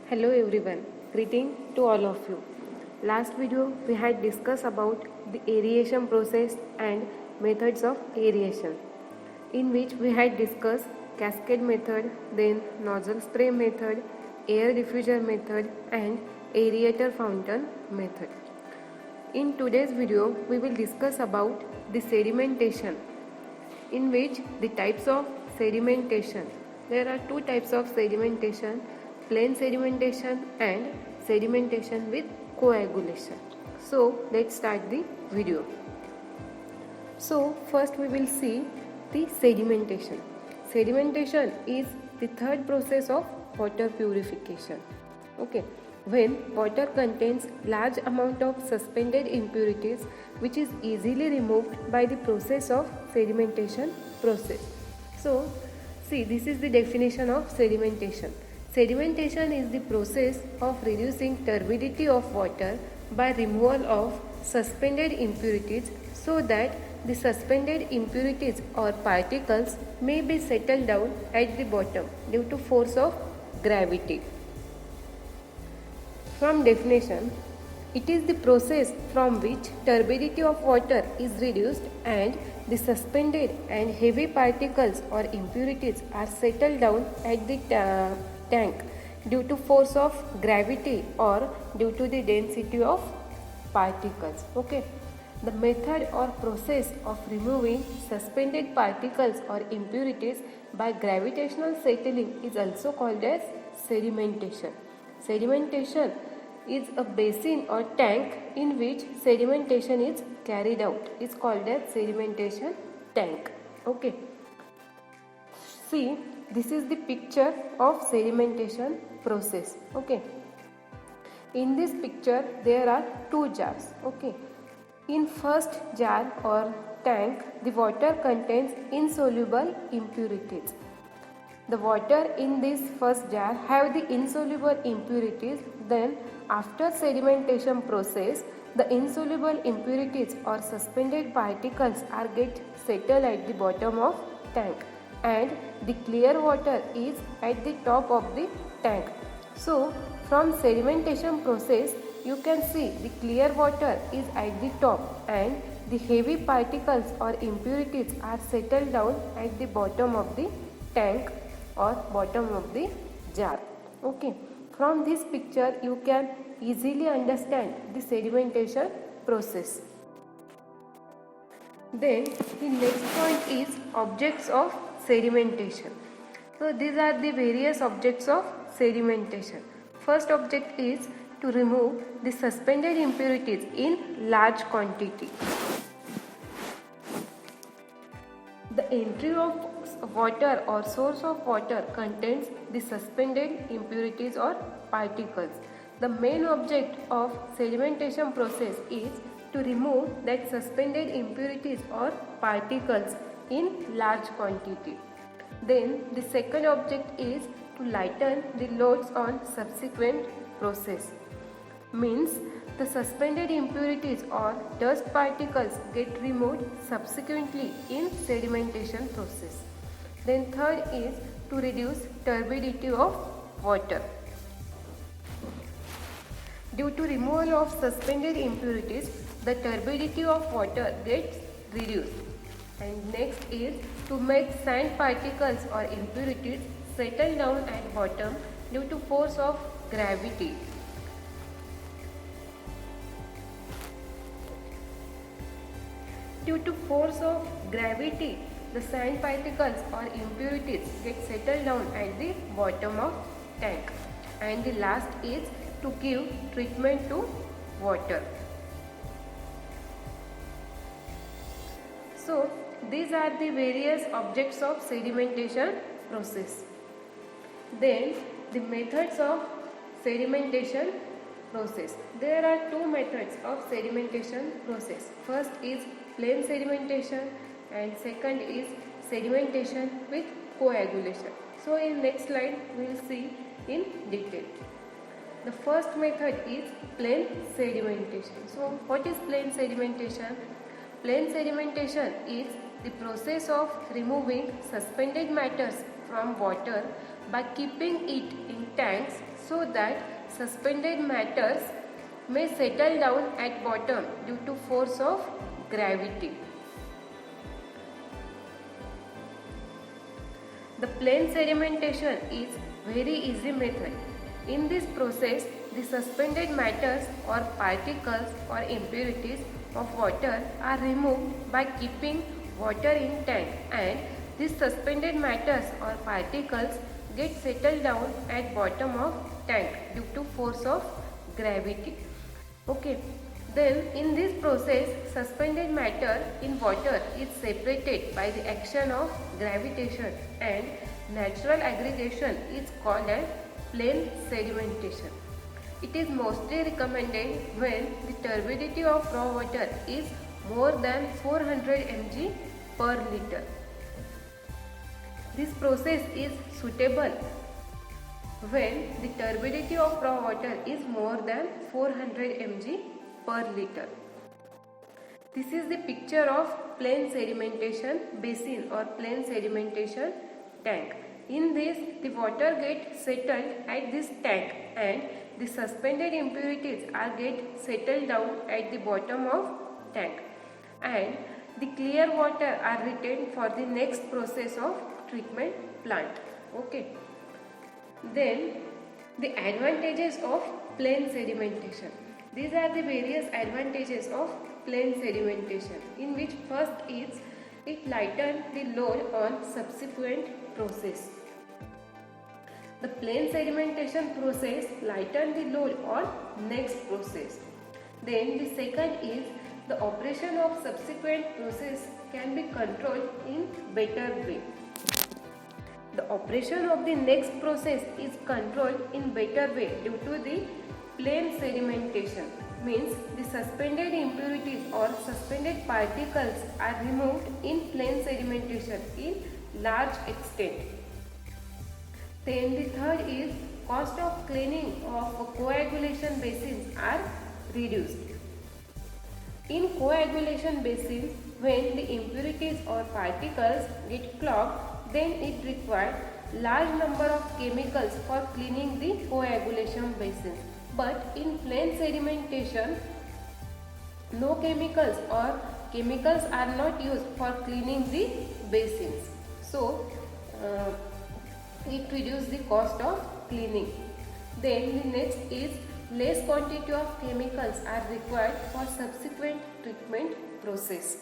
Hello everyone, greeting to all of you. Last video we had discussed about the aeration process and methods of aeration, in which we had discussed cascade method, then nozzle spray method, air diffuser method and aerator fountain method. In today's video we will discuss about the sedimentation, in which the types of sedimentation. There are two types of sedimentation, plain sedimentation and sedimentation with coagulation. So let's start the video. So first we will see the sedimentation. Sedimentation is the third process of water purification. Okay, when water contains large amount of suspended impurities which is easily removed by the process of sedimentation process. So see, this is the definition of sedimentation. Sedimentation is the process of reducing turbidity of water by removal of suspended impurities so that the suspended impurities or particles may be settled down at the bottom due to force of gravity. From definition, it is the process from which turbidity of water is reduced and the suspended and heavy particles or impurities are settled down at the tank due to force of gravity or due to the density of particles. Okay. The method or process of removing suspended particles or impurities by gravitational settling is also called as sedimentation. Sedimentation is a basin or tank in which sedimentation is carried out. It's called as sedimentation tank. Okay. See, this is the picture of sedimentation process. Okay. In this picture, there are two jars. Okay. In first jar or tank, the water contains insoluble impurities. The water in this first jar have the insoluble impurities. Then after sedimentation process, the insoluble impurities or suspended particles are get settled at the bottom of tank and the clear water is at the top of the tank. So from sedimentation process, you can see the clear water is at the top and the heavy particles or impurities are settled down at the bottom of the tank or bottom of the jar. Okay. From this picture you can easily understand the sedimentation process. Then the next point is objects of sedimentation. So these are the various objects of sedimentation. First object is to remove the suspended impurities in large quantity. The entry of water or source of water contains the suspended impurities or particles. The main object of sedimentation process is to remove that suspended impurities or particles in large quantity. Then the second object is to lighten the loads on subsequent process. Means the suspended impurities or dust particles get removed subsequently in sedimentation process. Then third is to reduce turbidity of water. Due to removal of suspended impurities, the turbidity of water gets reduced. And next is to make sand particles or impurities settle down at bottom due to force of gravity. Due to force of gravity, the sand particles or impurities get settled down at the bottom of tank. And the last is to give treatment to water. So these are the various objects of sedimentation process. Then the methods of sedimentation process. There are two methods of sedimentation process. First is plain sedimentation and second is sedimentation with coagulation. So in next slide we will see in detail. The first method is plain sedimentation. So what is plain sedimentation? Plain sedimentation is the process of removing suspended matters from water by keeping it in tanks so that suspended matters may settle down at bottom due to force of gravity. The plane sedimentation is very easy method. In this process, the suspended matters or particles or impurities of water are removed by keeping water in tank, and these suspended matters or particles get settled down at bottom of tank due to force of gravity. Okay. Then in this process, suspended matter in water is separated by the action of gravitation, and natural aggregation is called as plane sedimentation. It is mostly recommended when the turbidity of raw water is more than 400 mg per liter. This process is suitable when the turbidity of raw water is more than 400 mg per liter. This is the picture of plane sedimentation basin or plane sedimentation tank. In this, the water gets settled at this tank, and the suspended impurities are get settled down at the bottom of tank, and the clear water are retained for the next process of treatment plant. Okay. Then the advantages of plane sedimentation. These are the various advantages of plane sedimentation, in which first is it lightens the load on subsequent process. The plane sedimentation process lightens the load on next process. Then the second is the operation of subsequent process can be controlled in better way. The operation of the next process is controlled in better way due to the plane sedimentation, means the suspended impurities or suspended particles are removed in plane sedimentation in large extent. Then the third is cost of cleaning of coagulation basins are reduced. In coagulation basins, when the impurities or particles get clogged, then it requires large number of chemicals for cleaning the coagulation basins. But in plane sedimentation, no chemicals or chemicals are not used for cleaning the basins. So, it reduces the cost of cleaning. Then the next is less quantity of chemicals are required for subsequent treatment process.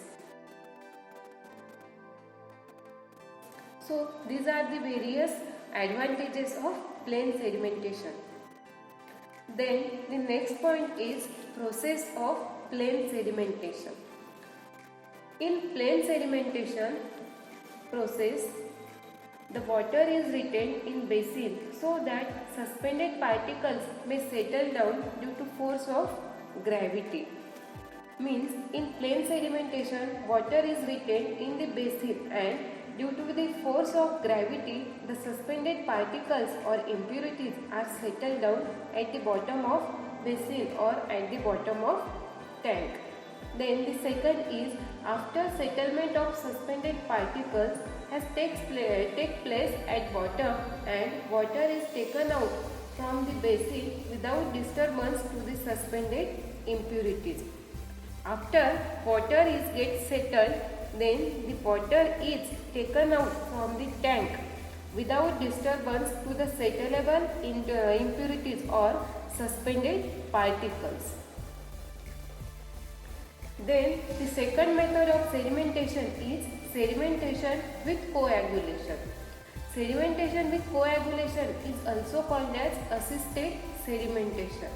So, these are the various advantages of plane sedimentation. Then the next point is process of plane sedimentation. In plane sedimentation process, the water is retained in basin so that suspended particles may settle down due to force of gravity. Means in plane sedimentation, water is retained in the basin, and due to the force of gravity, the suspended particles or impurities are settled down at the bottom of basin or at the bottom of tank. Then the second is after settlement of suspended particles has take place at bottom, and water is taken out from the basin without disturbance to the suspended impurities. After water is get settled, then the water is taken out from the tank without disturbance to the settleable impurities or suspended particles. Then the second method of sedimentation is sedimentation with coagulation. Sedimentation with coagulation is also called as assisted sedimentation.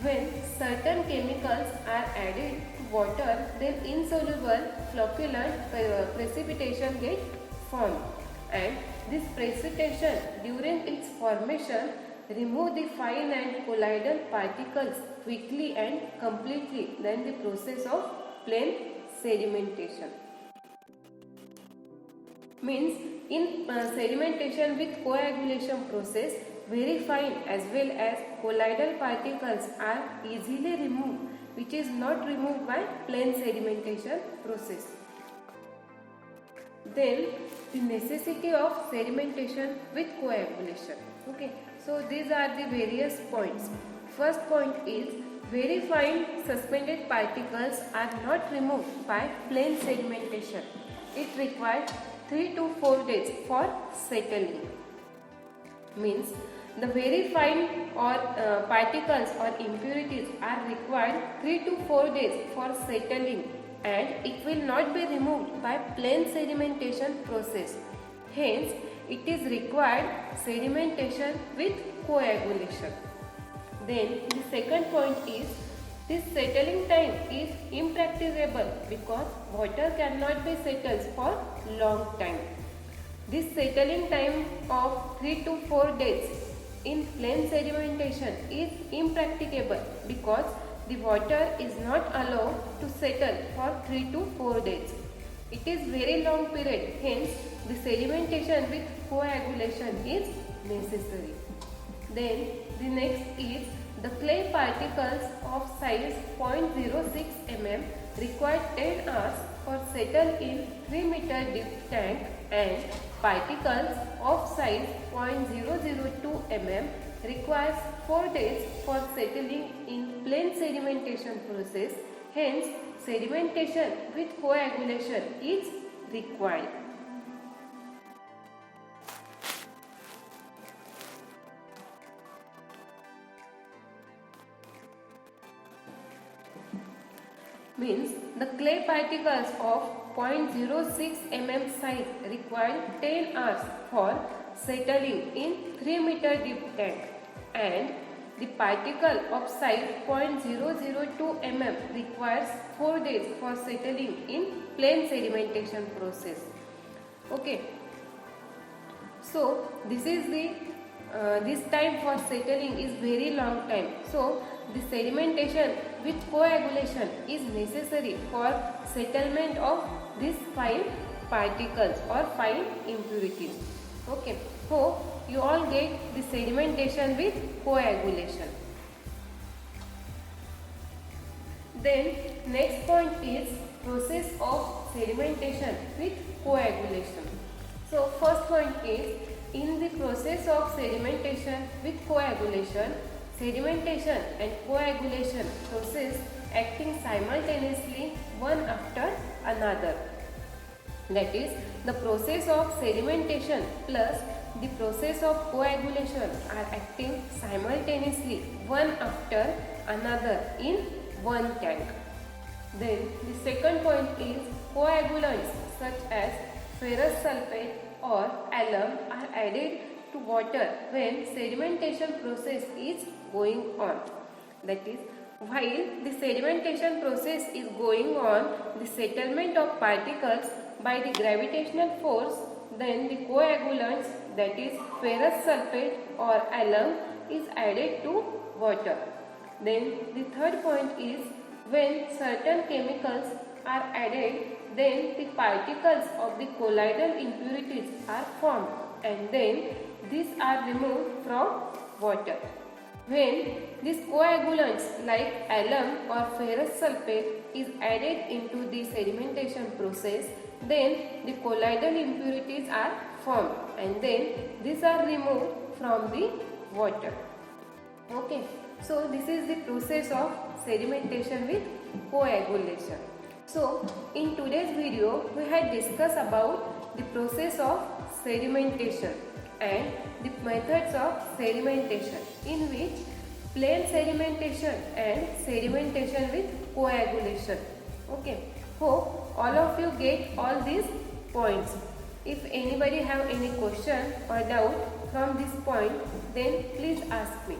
When certain chemicals are added to water, then insoluble flocculant precipitation gets formed, and this precipitation during its formation remove the fine and colloidal particles quickly and completely than the process of plane sedimentation. Means in sedimentation with coagulation process, very fine as well as colloidal particles are easily removed, which is not removed by plane sedimentation process. Then the necessity of sedimentation with coagulation. Okay, So these are the various points. First point is very fine suspended particles are not removed by plain sedimentation. It requires 3 to 4 days for settling. Means the very fine or particles or impurities are required 3 to 4 days for settling, and it will not be removed by plain sedimentation process. Hence, it is required sedimentation with coagulation. Then the second point is this settling time is impracticable because water cannot be settled for long time. This settling time of 3 to 4 days in plain sedimentation is impracticable because the water is not allowed to settle for 3 to 4 days. It is very long period, hence the sedimentation with coagulation is necessary. Then the next is the clay particles of size 0.06 mm require 10 hours for settle in 3 meter deep tank, and particles of size 0.002 mm requires 4 days for settling in plain sedimentation process. Hence, sedimentation with coagulation is required. Means the clay particles of 0.06 mm size require 10 hours for settling in 3 meter deep tank, and the particle of size 0.002 mm requires 4 days for settling in plain sedimentation process. Okay. So this is the this time for settling is very long time. So the sedimentation with coagulation is necessary for settlement of these fine particles or fine impurities. Okay. Hope you all get the sedimentation with coagulation. Then next point is process of sedimentation with coagulation. So first point is in the process of sedimentation with coagulation, sedimentation and coagulation process acting simultaneously one after another. That is, the process of sedimentation plus the process of coagulation are acting simultaneously one after another in one tank. Then the second point is coagulants such as ferrous sulfate or alum are added to water when sedimentation process is going on. That is, while the sedimentation process is going on, the settlement of particles by the gravitational force, then the coagulants, that is ferrous sulfate or alum, is added to water. Then the third point is when certain chemicals are added, then the particles of the colloidal impurities are formed, and then these are removed from water. When these coagulants like alum or ferrous sulfate is added into the sedimentation process, then the colloidal impurities are formed, and then these are removed from the water. Okay, so this is the process of sedimentation with coagulation. So in today's video we had discussed about the process of sedimentation and the methods of sedimentation, in which plain sedimentation and sedimentation with coagulation. Okay, hope all of you get all these points. If anybody have any question or doubt from this point, then please ask me.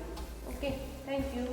Okay, thank you.